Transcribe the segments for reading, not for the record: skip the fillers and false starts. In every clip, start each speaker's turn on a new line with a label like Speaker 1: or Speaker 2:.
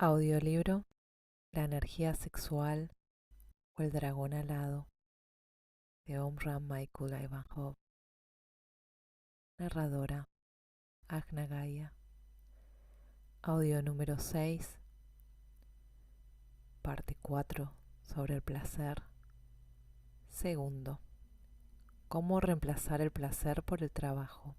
Speaker 1: Audiolibro La energía sexual o el dragón alado de Omram Michael Ivanhoe. Narradora Agna Gaia. Audio número 6, parte 4, sobre el placer. Segundo, ¿cómo reemplazar el placer por el trabajo?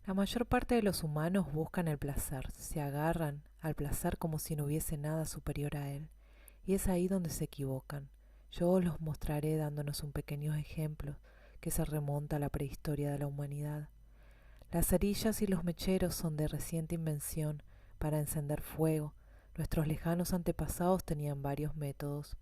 Speaker 1: La mayor parte de los humanos buscan el placer, se agarran al placer como si no hubiese nada superior a él, y es ahí donde se equivocan. Yo os los mostraré dándonos un pequeño ejemplo que se remonta a la prehistoria de la humanidad. Las cerillas y los mecheros son de reciente invención para encender fuego. Nuestros lejanos antepasados tenían varios métodos.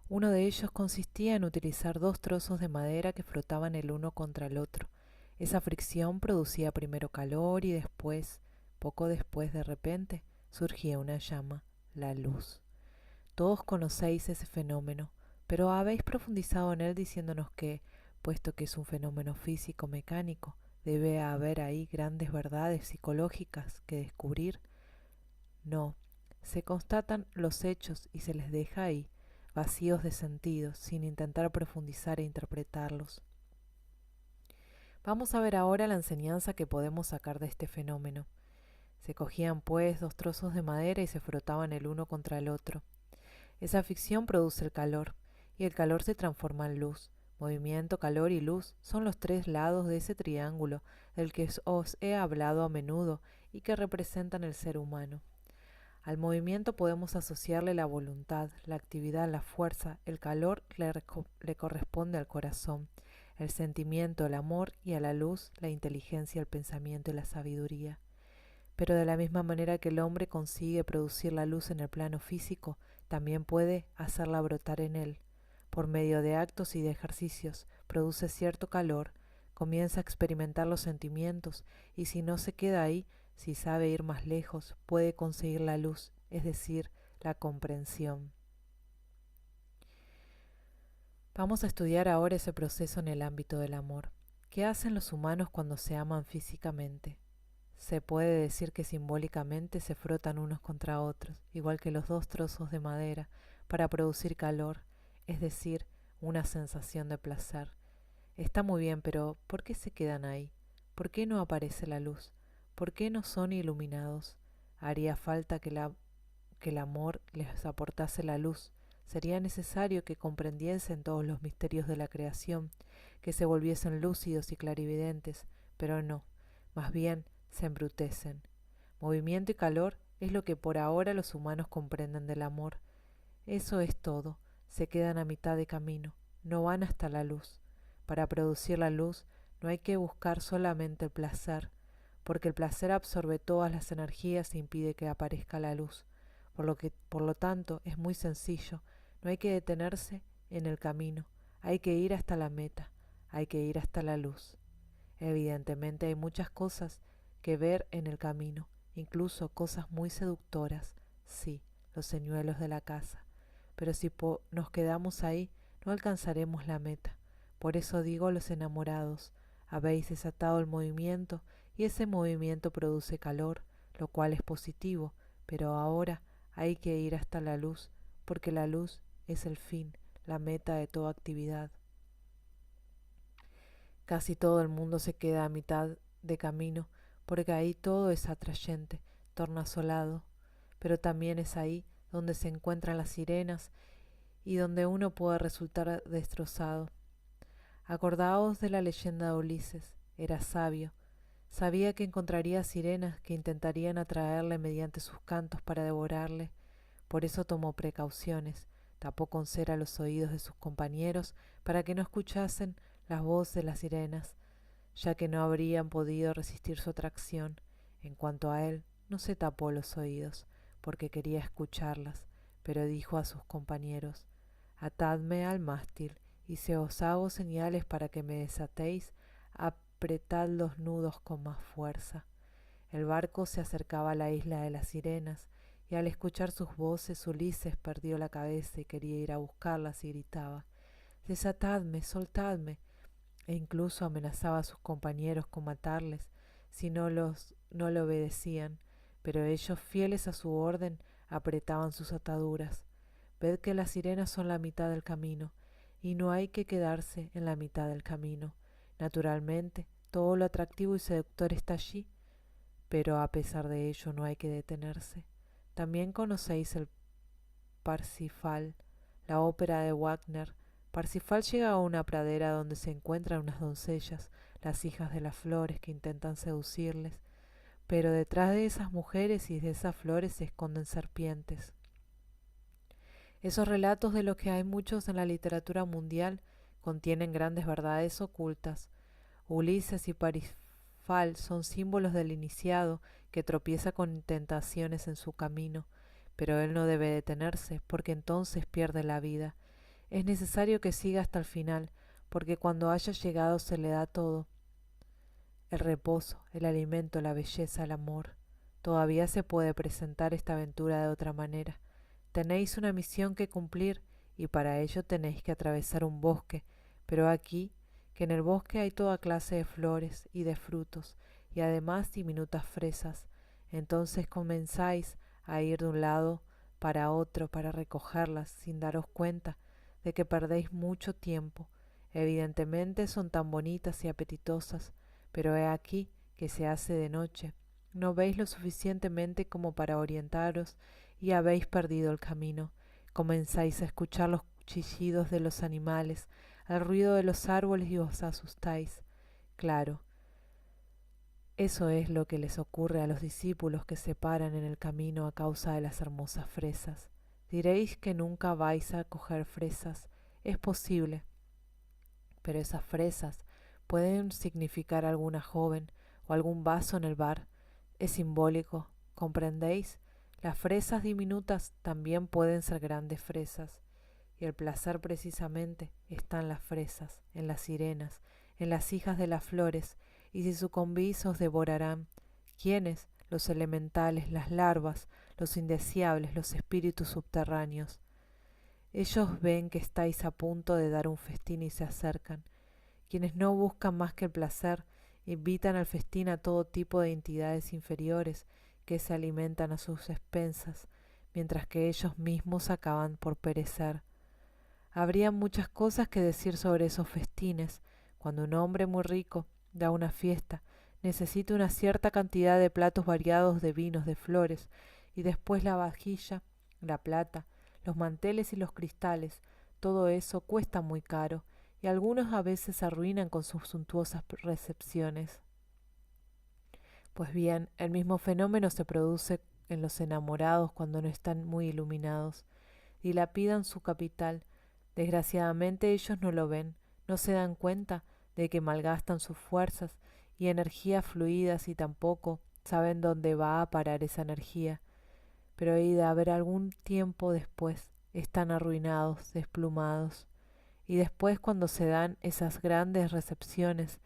Speaker 1: Uno de ellos consistía en utilizar dos trozos de madera que frotaban el uno contra el otro. Esa fricción producía primero calor y después, poco después de repente, surgía una llama, la luz. Todos conocéis ese fenómeno, pero habéis profundizado en él diciéndonos que, puesto que es un fenómeno físico-mecánico, debe haber ahí grandes verdades psicológicas que descubrir. No, se constatan los hechos y se les deja ahí, vacíos de sentido, sin intentar profundizar e interpretarlos. Vamos a ver ahora la enseñanza que podemos sacar de este fenómeno. Se cogían pues dos trozos de madera y se frotaban el uno contra el otro. Esa fricción produce el calor, y el calor se transforma en luz. Movimiento, calor y luz son los tres lados de ese triángulo del que os he hablado a menudo y que representan el ser humano. Al movimiento podemos asociarle la voluntad, la actividad, la fuerza. El calor le corresponde al corazón, el sentimiento, el amor, y a la luz, la inteligencia, el pensamiento y la sabiduría. Pero de la misma manera que el hombre consigue producir la luz en el plano físico, también puede hacerla brotar en él. Por medio de actos y de ejercicios, produce cierto calor, comienza a experimentar los sentimientos, y si no se queda ahí, si sabe ir más lejos, puede conseguir la luz, es decir, la comprensión. Vamos a estudiar ahora ese proceso en el ámbito del amor. ¿Qué hacen los humanos cuando se aman físicamente? Se puede decir que simbólicamente se frotan unos contra otros, igual que los dos trozos de madera, para producir calor, es decir, una sensación de placer. Está muy bien, pero ¿por qué se quedan ahí? ¿Por qué no aparece la luz? ¿Por qué no son iluminados? Haría falta que el amor les aportase la luz. Sería necesario que comprendiesen todos los misterios de la creación, que se volviesen lúcidos y clarividentes, pero no, más bien se embrutecen. Movimiento y calor es lo que por ahora los humanos comprenden del amor. Eso es todo, se quedan a mitad de camino, no van hasta la luz. Para producir la luz no hay que buscar solamente el placer, porque el placer absorbe todas las energías e impide que aparezca la luz. Por lo tanto, es muy sencillo, no hay que detenerse en el camino, hay que ir hasta la meta, hay que ir hasta la luz. Evidentemente hay muchas cosas que ver en el camino, incluso cosas muy seductoras, sí, los señuelos de la casa, pero si nos quedamos ahí, no alcanzaremos la meta. Por eso digo a los enamorados, habéis desatado el movimiento y ese movimiento produce calor, lo cual es positivo, pero ahora hay que ir hasta la luz, porque la luz es el fin, la meta de toda actividad. Casi todo el mundo se queda a mitad de camino, porque ahí todo es atrayente, tornasolado, pero también es ahí donde se encuentran las sirenas y donde uno puede resultar destrozado. Acordaos de la leyenda de Ulises, era sabio, sabía que encontraría sirenas que intentarían atraerle mediante sus cantos para devorarle, por eso tomó precauciones, tapó con cera los oídos de sus compañeros para que no escuchasen las voces de las sirenas, ya que no habrían podido resistir su atracción. En cuanto a él, no se tapó los oídos, porque quería escucharlas, pero dijo a sus compañeros: atadme al mástil, y si os hago señales para que me desatéis, apretad los nudos con más fuerza. El barco se acercaba a la isla de las sirenas, y al escuchar sus voces Ulises perdió la cabeza y quería ir a buscarlas y gritaba: desatadme, soltadme, e incluso amenazaba a sus compañeros con matarles si no le obedecían, pero ellos, fieles a su orden, apretaban sus ataduras. Ved que las sirenas son la mitad del camino, y no hay que quedarse en la mitad del camino. Naturalmente, todo lo atractivo y seductor está allí, pero a pesar de ello no hay que detenerse. También conocéis el Parsifal, la ópera de Wagner. Parsifal llega a una pradera donde se encuentran unas doncellas, las hijas de las flores, que intentan seducirles, pero detrás de esas mujeres y de esas flores se esconden serpientes. Esos relatos, de los que hay muchos en la literatura mundial, contienen grandes verdades ocultas. Ulises y Parsifal son símbolos del iniciado que tropieza con tentaciones en su camino, pero él no debe detenerse, porque entonces pierde la vida. Es necesario que siga hasta el final, porque cuando haya llegado se le da todo: el reposo, el alimento, la belleza, el amor. Todavía se puede presentar esta aventura de otra manera. Tenéis una misión que cumplir, y para ello tenéis que atravesar un bosque, pero aquí que en el bosque hay toda clase de flores y de frutos, y además diminutas fresas. Entonces comenzáis a ir de un lado para otro para recogerlas, sin daros cuenta de que perdéis mucho tiempo. Evidentemente son tan bonitas y apetitosas, pero he aquí que se hace de noche. No veis lo suficientemente como para orientaros y habéis perdido el camino. Comenzáis a escuchar los chillidos de los animales, al ruido de los árboles, y os asustáis. Claro, eso es lo que les ocurre a los discípulos que se paran en el camino a causa de las hermosas fresas. Diréis que nunca vais a coger fresas. Es posible, pero esas fresas pueden significar alguna joven o algún vaso en el bar. Es simbólico, ¿comprendéis? Las fresas diminutas también pueden ser grandes fresas, y el placer precisamente está en las fresas, en las sirenas, en las hijas de las flores, y si sucumbís os devorarán. ¿Quiénes? Los elementales, las larvas, los indeseables, los espíritus subterráneos. Ellos ven que estáis a punto de dar un festín y se acercan. Quienes no buscan más que el placer, invitan al festín a todo tipo de entidades inferiores que se alimentan a sus expensas, mientras que ellos mismos acaban por perecer. Habría muchas cosas que decir sobre esos festines. Cuando un hombre muy rico da una fiesta, necesita una cierta cantidad de platos variados de vinos, de flores, y después la vajilla, la plata, los manteles y los cristales. Todo eso cuesta muy caro, y algunos a veces se arruinan con sus suntuosas recepciones. Pues bien, el mismo fenómeno se produce en los enamorados cuando no están muy iluminados. Dilapidan su capital. Desgraciadamente ellos no lo ven, no se dan cuenta de que malgastan sus fuerzas y energías fluidas, y tampoco saben dónde va a parar esa energía. Pero hay de haber algún tiempo después, están arruinados, desplumados. Y después, cuando se dan esas grandes recepciones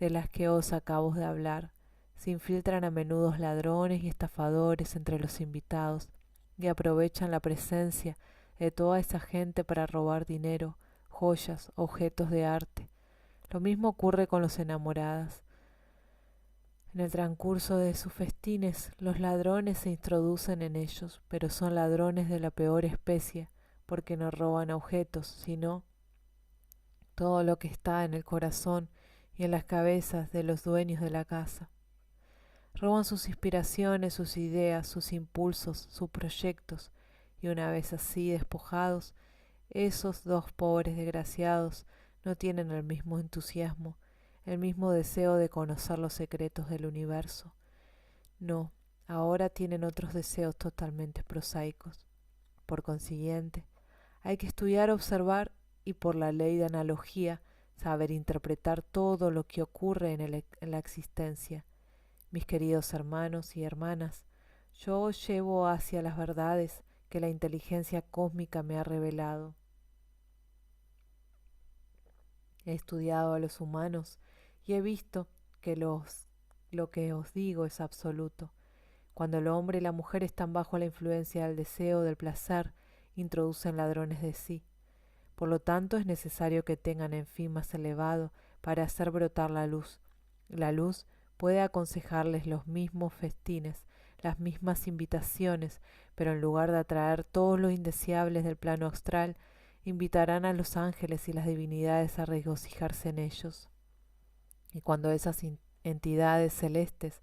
Speaker 1: de las que os acabo de hablar, se infiltran a menudo ladrones y estafadores entre los invitados, y aprovechan la presencia de toda esa gente para robar dinero, joyas, objetos de arte. Lo mismo ocurre con los enamoradas. En el transcurso de sus festines, los ladrones se introducen en ellos, pero son ladrones de la peor especie, porque no roban objetos, sino todo lo que está en el corazón y en las cabezas de los dueños de la casa. Roban sus inspiraciones, sus ideas, sus impulsos, sus proyectos, y una vez así despojados, esos dos pobres desgraciados no tienen el mismo entusiasmo, el mismo deseo de conocer los secretos del universo. No, ahora tienen otros deseos totalmente prosaicos. Por consiguiente, hay que estudiar, observar y, por la ley de analogía, saber interpretar todo lo que ocurre en la existencia. Mis queridos hermanos y hermanas, yo os llevo hacia las verdades que la inteligencia cósmica me ha revelado. He estudiado a los humanos y he visto que lo que os digo es absoluto. Cuando el hombre y la mujer están bajo la influencia del deseo, del placer, introducen ladrones de sí. Por lo tanto, es necesario que tengan en fin más elevado para hacer brotar la luz. La luz puede aconsejarles los mismos festines, las mismas invitaciones, pero en lugar de atraer todos los indeseables del plano astral, invitarán a los ángeles y las divinidades a regocijarse en ellos. Y cuando esas entidades celestes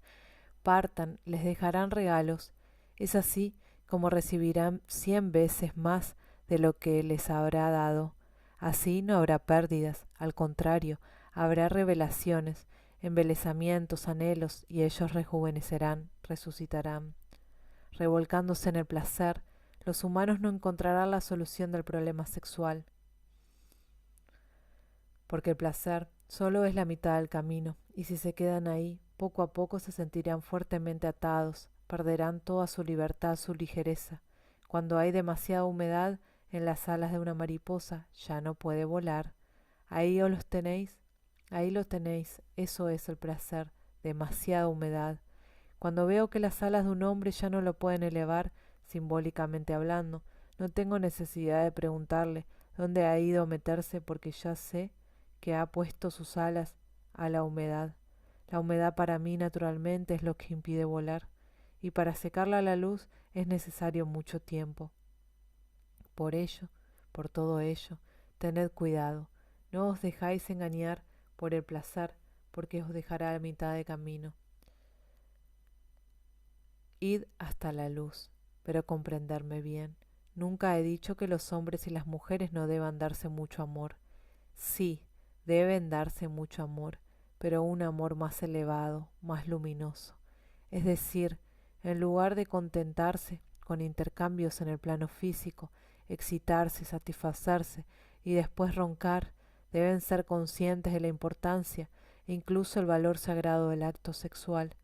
Speaker 1: partan, les dejarán regalos. Es así como recibirán 100 veces más de lo que les habrá dado. Así no habrá pérdidas, al contrario, habrá revelaciones, embelesamientos, anhelos, y ellos rejuvenecerán, resucitarán. Revolcándose en el placer, los humanos no encontrarán la solución del problema sexual, porque el placer solo es la mitad del camino, y si se quedan ahí, poco a poco se sentirán fuertemente atados, perderán toda su libertad, su ligereza. Cuando hay demasiada humedad en las alas de una mariposa, ya no puede volar. Ahí os los tenéis, ahí lo tenéis, eso es el placer, demasiada humedad. Cuando veo que las alas de un hombre ya no lo pueden elevar, simbólicamente hablando, no tengo necesidad de preguntarle dónde ha ido a meterse porque ya sé que ha puesto sus alas a la humedad. La humedad para mí naturalmente es lo que impide volar, y para secarla a la luz es necesario mucho tiempo. Por ello, por todo ello, tened cuidado, no os dejáis engañar por el placer, porque os dejará a mitad de camino. Id hasta la luz, pero comprenderme bien. Nunca he dicho que los hombres y las mujeres no deban darse mucho amor. Sí, deben darse mucho amor, pero un amor más elevado, más luminoso. Es decir, en lugar de contentarse con intercambios en el plano físico, excitarse, satisfacerse y después roncar, deben ser conscientes de la importancia e incluso el valor sagrado del acto sexual.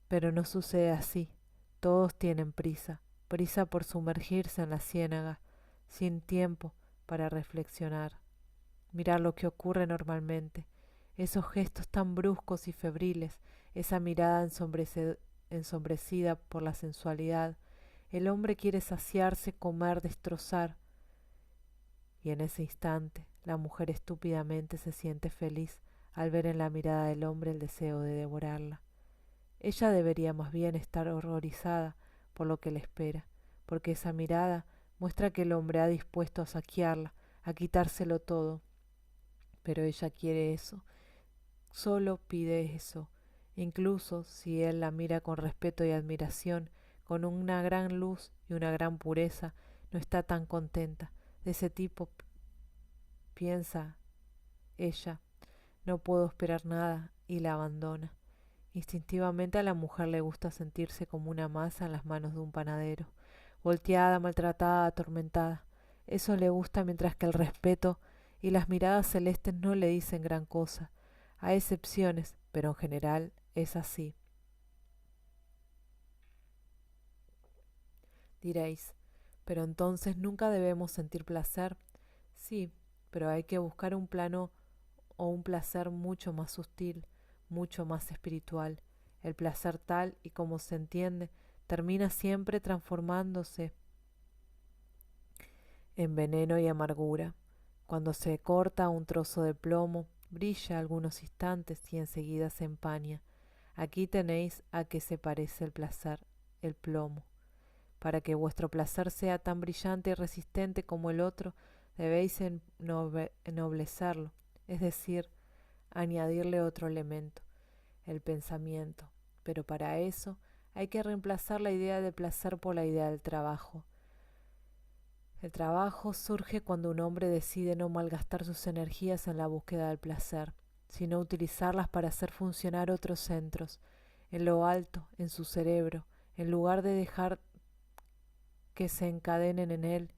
Speaker 1: Pero no sucede así. Todos tienen prisa, prisa por sumergirse en la ciénaga, sin tiempo para reflexionar. Mirar lo que ocurre normalmente, esos gestos tan bruscos y febriles, esa mirada ensombrecida por la sensualidad. El hombre quiere saciarse, comer, destrozar, y en ese instante la mujer estúpidamente se siente feliz al ver en la mirada del hombre el deseo de devorarla. Ella debería más bien estar horrorizada por lo que le espera, porque esa mirada muestra que el hombre ha dispuesto a saquearla, a quitárselo todo. Pero ella quiere eso, solo pide eso, incluso si él la mira con respeto y admiración, con una gran luz y una gran pureza, no está tan contenta. De ese tipo, piensa ella, no puedo esperar nada, y la abandona. Instintivamente a la mujer le gusta sentirse como una masa en las manos de un panadero, volteada, maltratada, atormentada. Eso le gusta, mientras que el respeto y las miradas celestes no le dicen gran cosa. Hay excepciones, pero en general es así. Diréis, pero entonces nunca debemos sentir placer. Sí, pero hay que buscar un plano o un placer mucho más sutil, mucho más espiritual. El placer tal y como se entiende termina siempre transformándose en veneno y amargura. Cuando se corta un trozo de plomo, brilla algunos instantes y enseguida se empaña. Aquí tenéis a qué se parece el placer, el plomo. Para que vuestro placer sea tan brillante y resistente como el otro, debéis ennoblecerlo, es decir, añadirle otro elemento, el pensamiento. Pero para eso hay que reemplazar la idea de placer por la idea del trabajo. El trabajo surge cuando un hombre decide no malgastar sus energías en la búsqueda del placer, sino utilizarlas para hacer funcionar otros centros, en lo alto, en su cerebro, en lugar de dejar que se encadenen en él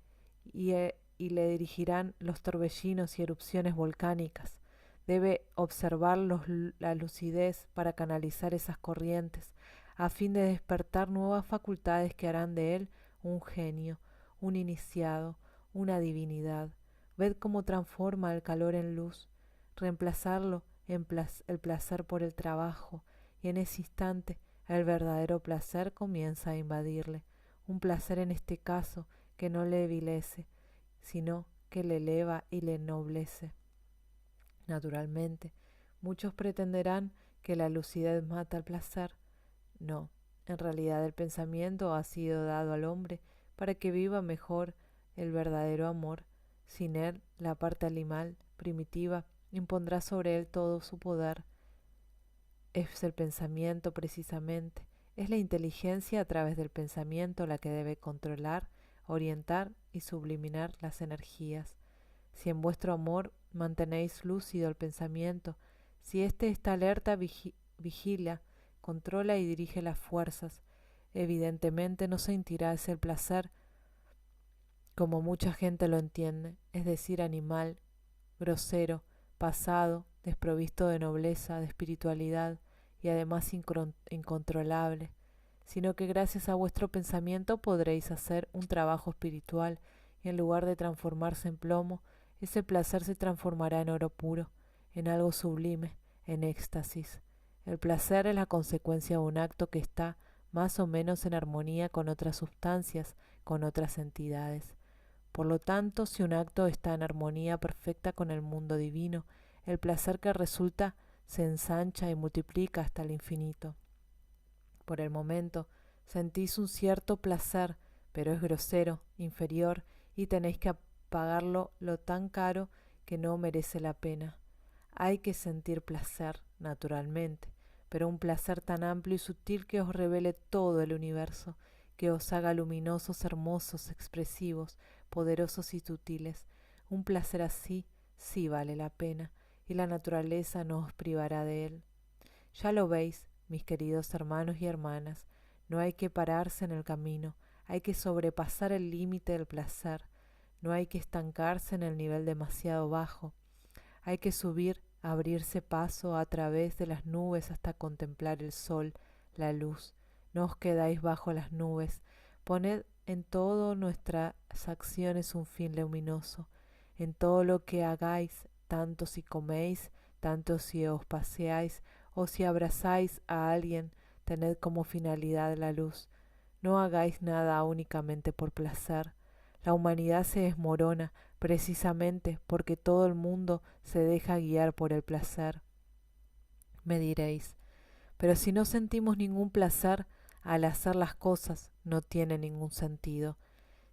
Speaker 1: y le dirigirán los torbellinos y erupciones volcánicas. Debe observar la lucidez para canalizar esas corrientes, a fin de despertar nuevas facultades que harán de él un genio, un iniciado, una divinidad. Ved cómo transforma el calor en luz, reemplazarlo en el placer por el trabajo, y en ese instante el verdadero placer comienza a invadirle, un placer en este caso que no le vilece, sino que le eleva y le ennoblece. Naturalmente, muchos pretenderán que la lucidez mata el placer. No, en realidad el pensamiento ha sido dado al hombre para que viva mejor el verdadero amor. Sin él, la parte animal, primitiva, impondrá sobre él todo su poder. Es el pensamiento precisamente, es la inteligencia a través del pensamiento la que debe controlar, orientar y subliminar las energías. Si en vuestro amor mantenéis lúcido el pensamiento, si éste está alerta, vigila, controla y dirige las fuerzas, evidentemente no sentirás el placer como mucha gente lo entiende, es decir, animal, grosero, pasado, desprovisto de nobleza, de espiritualidad y además incontrolable, sino que gracias a vuestro pensamiento podréis hacer un trabajo espiritual y en lugar de transformarse en plomo, ese placer se transformará en oro puro, en algo sublime, en éxtasis. El placer es la consecuencia de un acto que está más o menos en armonía con otras sustancias, con otras entidades. Por lo tanto, si un acto está en armonía perfecta con el mundo divino, el placer que resulta se ensancha y multiplica hasta el infinito. Por el momento, sentís un cierto placer, pero es grosero, inferior, y tenéis que pagarlo lo tan caro que no merece la pena. Hay que sentir placer, naturalmente, pero un placer tan amplio y sutil que os revele todo el universo, que os haga luminosos, hermosos, expresivos, poderosos y sutiles. Un placer así sí vale la pena, y la naturaleza no os privará de él. Ya lo veis, mis queridos hermanos y hermanas, no hay que pararse en el camino, hay que sobrepasar el límite del placer, no hay que estancarse en el nivel demasiado bajo, hay que subir, abrirse paso a través de las nubes hasta contemplar el sol, la luz. No os quedáis bajo las nubes, poned en todo nuestras acciones un fin luminoso, en todo lo que hagáis, tanto si coméis, tanto si os paseáis o si abrazáis a alguien, tened como finalidad la luz. No hagáis nada únicamente por placer. La humanidad se desmorona precisamente porque todo el mundo se deja guiar por el placer. Me diréis, pero si no sentimos ningún placer al hacer las cosas, no tiene ningún sentido.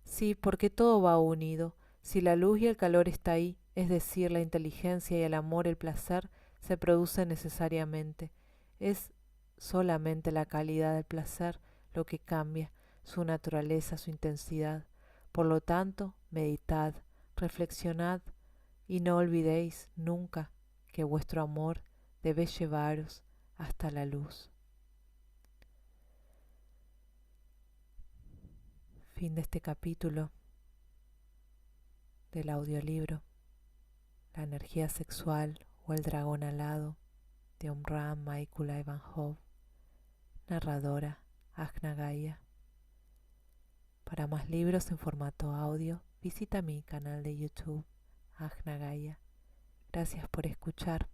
Speaker 1: Sí, porque todo va unido. Si la luz y el calor está ahí, es decir, la inteligencia y el amor, el placer, se produce necesariamente. Es solamente la calidad del placer lo que cambia, su naturaleza, su intensidad. Por lo tanto, meditad, reflexionad y no olvidéis nunca que vuestro amor debe llevaros hasta la luz. Fin de este capítulo del audiolibro La energía sexual o el dragón alado de Omram Maikula Ivanhov, narradora Ajna Gaia. Para más libros en formato audio, visita mi canal de YouTube Ajna Gaia. Gracias por escuchar.